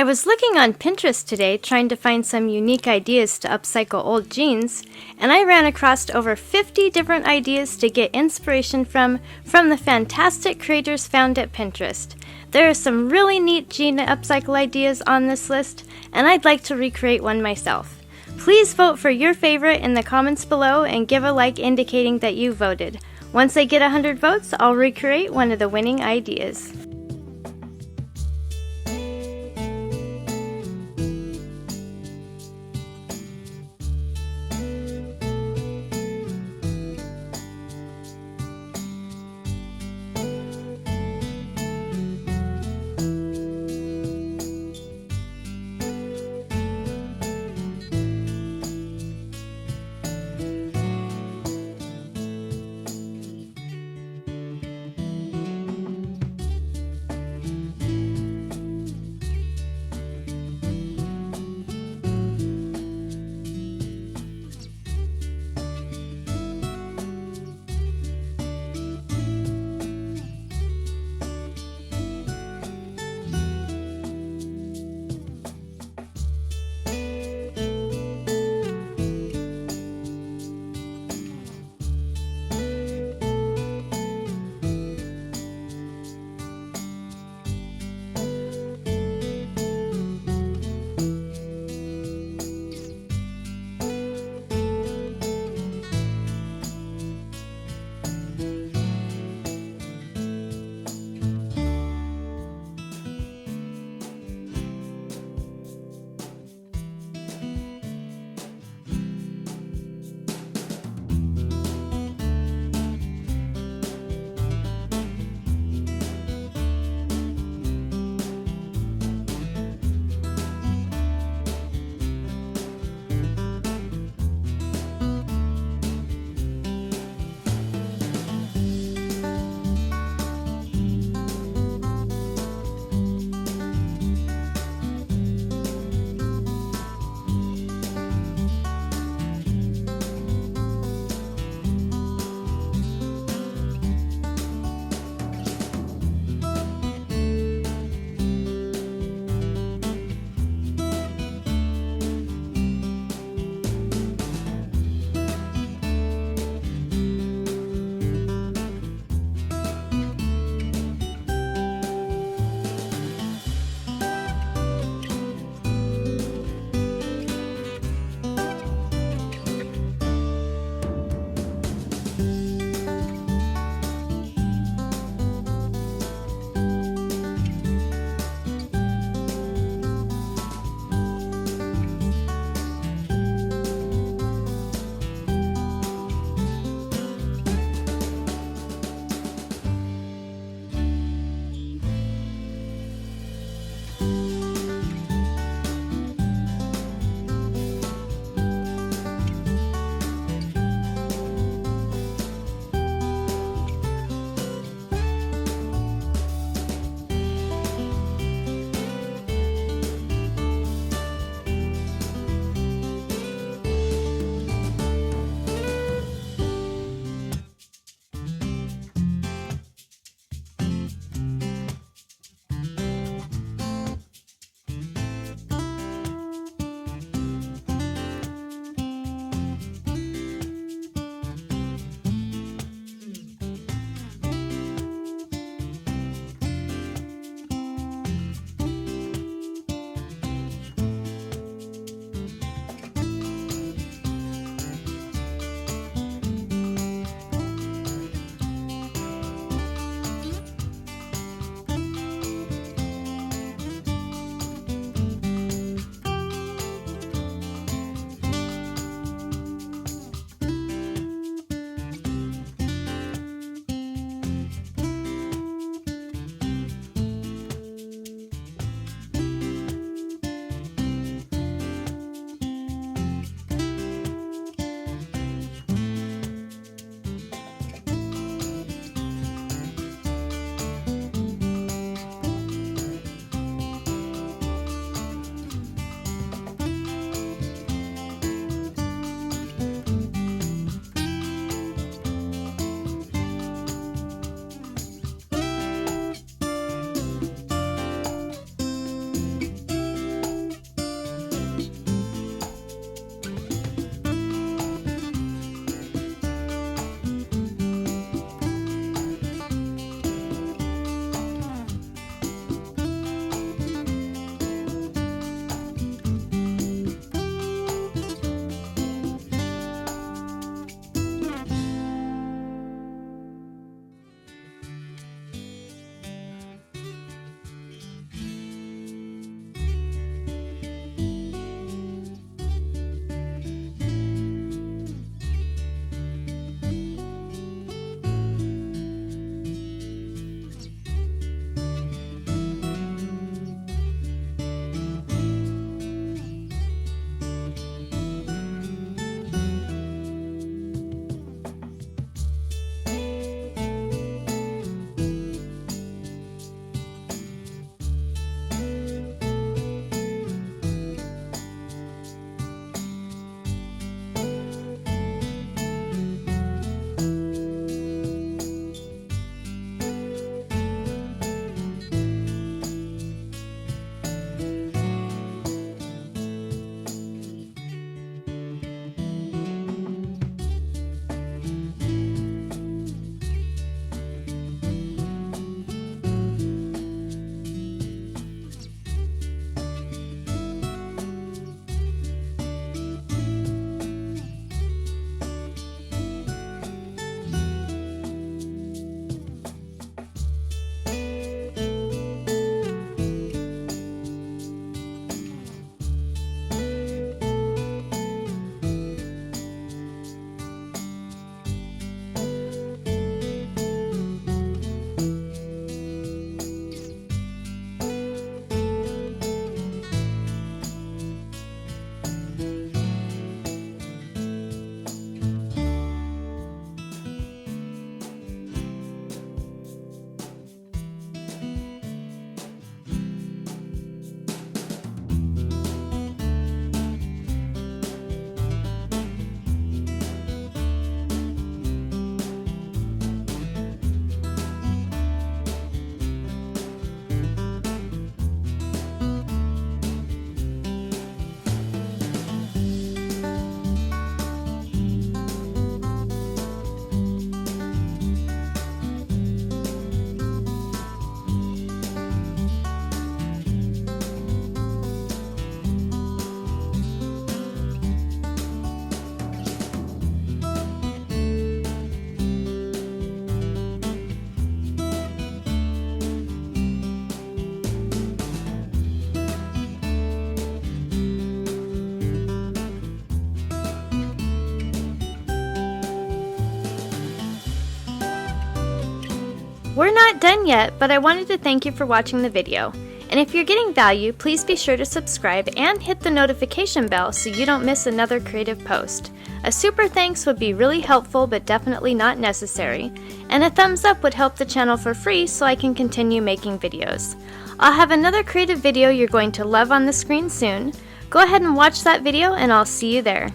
I was looking on Pinterest today trying to find some unique ideas to upcycle old jeans, and I ran across over 50 different ideas to get inspiration from the fantastic creators found at Pinterest. There are some really neat jean upcycle ideas on this list, and I'd like to recreate one myself. Please vote for your favorite in the comments below and give a like indicating that you voted. Once I get 100 votes, I'll recreate one of the winning ideas. done yet, but I wanted to thank you for watching the video. And if you're getting value, please be sure to subscribe and hit the notification bell so you don't miss another creative post. A super thanks would be really helpful but definitely not necessary, and a thumbs up would help the channel for free so I can continue making videos. I'll have another creative video you're going to love on the screen soon. Go ahead and watch that video and I'll see you there.